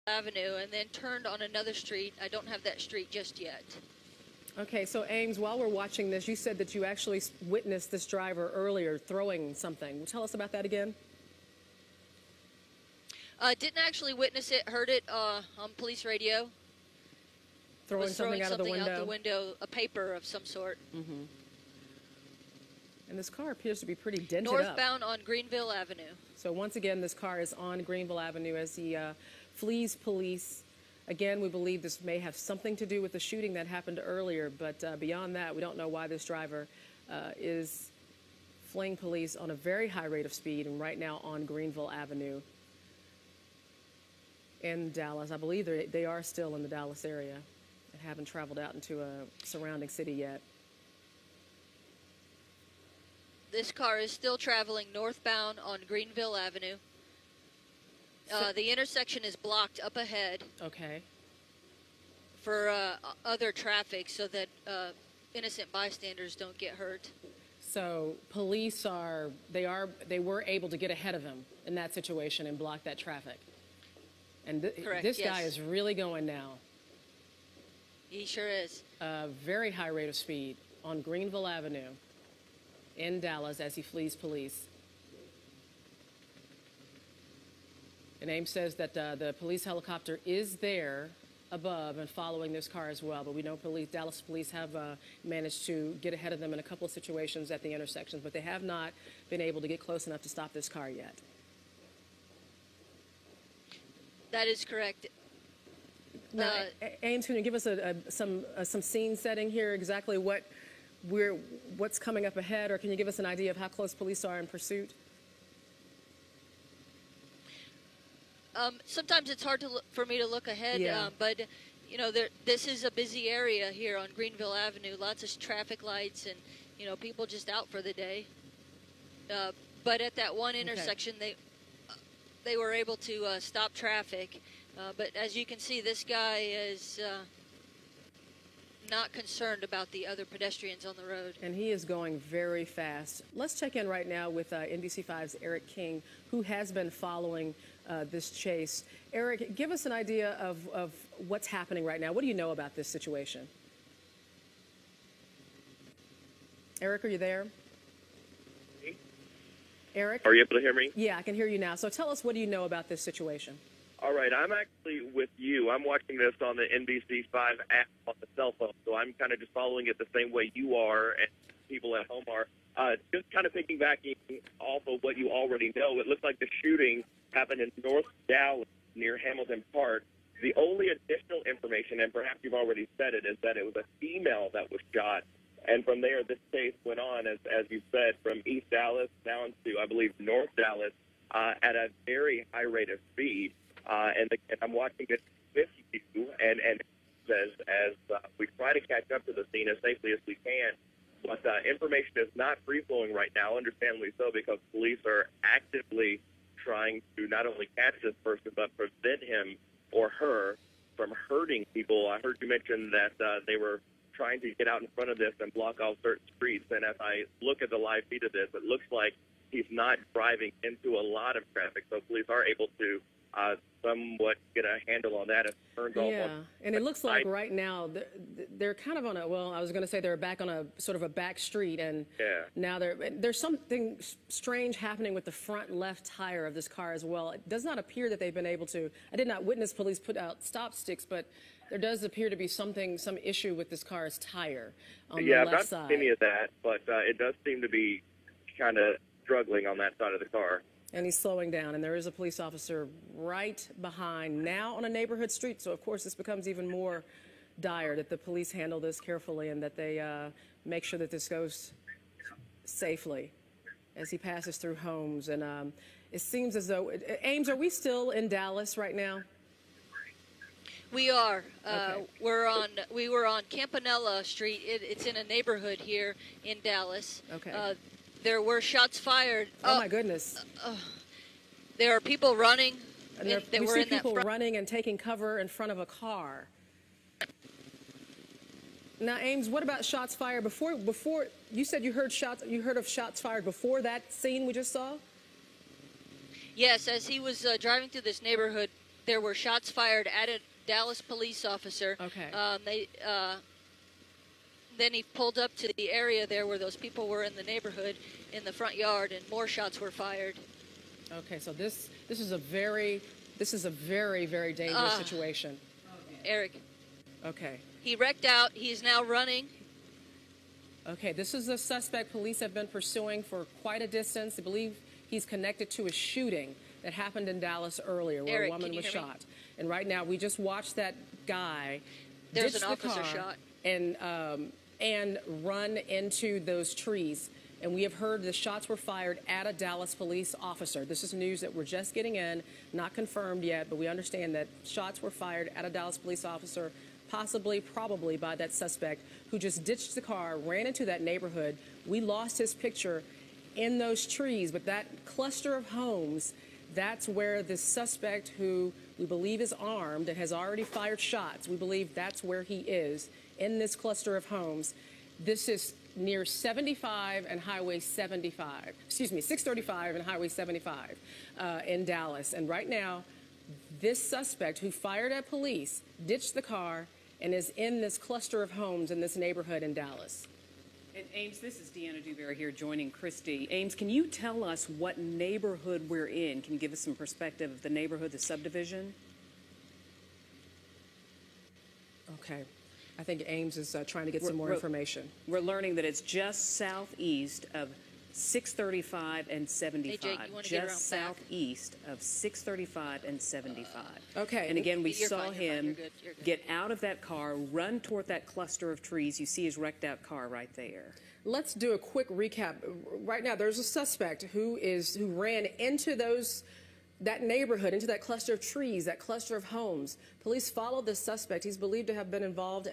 Avenue and then turned on another street. I don't have that street just yet. Okay, so Ames, while we're watching this, you said that you actually witnessed this driver earlier throwing something. Tell us about that again. Didn't actually witness it, heard it on police radio. Throwing something out of the window? Out the window, a paper of some sort. Mm-hmm. And this car appears to be pretty dented Northbound on Greenville Avenue. So once again, this car is on Greenville Avenue as he flees police. Again, we believe this may have something to do with the shooting that happened earlier, but beyond that, we don't know why this driver is fleeing police on a very high rate of speed and right now on Greenville Avenue in Dallas. I believe they are still in the Dallas area and haven't traveled out into a surrounding city yet. This car is still traveling northbound on Greenville Avenue. The intersection is blocked up ahead. Okay. For other traffic so that innocent bystanders don't get hurt. So police they were able to get ahead of him in that situation and block that traffic. And Correct, this yes. guy is really going now. He sure is. A very high rate of speed on Greenville Avenue in Dallas as he flees police. And Ames says that the police helicopter is there above and following this car as well. But we know Dallas police have managed to get ahead of them in a couple of situations at the intersections, but they have not been able to get close enough to stop this car yet. That is correct. Now, Ames, can you give us some scene setting here, exactly what's coming up ahead, or can you give us an idea of how close police are in pursuit? Sometimes it's hard for me to look ahead, yeah. But you know, this is a busy area here on Greenville Avenue. Lots of traffic lights, and you know, people just out for the day. But at that one intersection, they were able to stop traffic. But as you can see, this guy is not concerned about the other pedestrians on the road. And he is going very fast. Let's check in right now with NBC5's Eric King, who has been following this chase. Eric, give us an idea of what's happening right now. What do you know about this situation? Eric, are you there? Eric? Are you able to hear me? Yeah, I can hear you now. So tell us, what do you know about this situation? All right, I'm actually with you. I'm watching this on the NBC5 app on the cell phone, so I'm kind of just following it the same way you are and people at home are. Just kind of piggybacking off of what you already know, it looks like the shooting happened in North Dallas near Hamilton Park. The only additional information, and perhaps you've already said it, is that it was a female that was shot. And from there, this chase went on, as you said, from East Dallas down to, I believe, North Dallas at a very high rate of speed. And I'm watching this with you, and as we try to catch up to the scene as safely as we can. But information is not free-flowing right now, understandably so, because police are actively trying to not only catch this person, but prevent him or her from hurting people. I heard you mention that they were trying to get out in front of this and block off certain streets. And as I look at the live feed of this, it looks like he's not driving into a lot of traffic, so police are able to somewhat get a handle on that. It turns off. Yeah, and it looks like right now they're kind of on a, well, I was going to say they're back on a sort of a back street, and now there's something strange happening with the front left tire of this car as well. It does not appear that they've been able to, I did not witness police put out stop sticks, but there does appear to be some issue with this car's tire on the left side. Yeah, I've not seen any of that, but it does seem to be kind of struggling on that side of the car. And he's slowing down, and there is a police officer right behind, now on a neighborhood street. So, of course, this becomes even more dire that the police handle this carefully and that they make sure that this goes safely as he passes through homes. And it seems as though, Ames, are we still in Dallas right now? We are. Okay. We were on Campanella Street. It's in a neighborhood here in Dallas. Okay. There were shots fired. Oh my goodness. There are people running. And we see people running and taking cover in front of a car. Now, Ames, what about shots fired before you said you heard of shots fired before that scene we just saw? Yes, as he was driving through this neighborhood, there were shots fired at a Dallas police officer. Okay. Then he pulled up to the area there where those people were in the neighborhood in the front yard, and more shots were fired. Okay, so this is a very very dangerous situation. Eric. Okay. He wrecked out. He's now running. Okay, this is a suspect police have been pursuing for quite a distance. They believe he's connected to a shooting that happened in Dallas earlier where Eric, a woman was shot. And right now we just watched that guy There's ditch an the officer car shot. and run into those trees. And we have heard the shots were fired at a Dallas police officer. This is news that we're just getting in, not confirmed yet, but we understand that shots were fired at a Dallas police officer, possibly, probably by that suspect who just ditched the car, ran into that neighborhood. We lost his picture in those trees, but that cluster of homes, that's where the suspect, who we believe is armed and has already fired shots, we believe that's where he is, in this cluster of homes. This is near 75 and Highway 75, excuse me, 635 and Highway 75 in Dallas. And right now, this suspect who fired at police ditched the car and is in this cluster of homes in this neighborhood in Dallas. And Ames, this is Deanna Dewberry here joining Christy. Ames, can you tell us what neighborhood we're in? Can you give us some perspective of the neighborhood, the subdivision? Okay. I think Ames is trying to get some more information. We're learning that it's just southeast of 635 and 75. Hey, Jake, you want to get around just back? southeast of 635 and 75. Okay. And again, we You're saw fine, you're fine, him you're good, you're good. get out of that car, run toward that cluster of trees. You see his wrecked out car right there. Let's do a quick recap. Right now, there's a suspect who ran into that neighborhood, into that cluster of trees, that cluster of homes. Police followed this suspect. He's believed to have been involved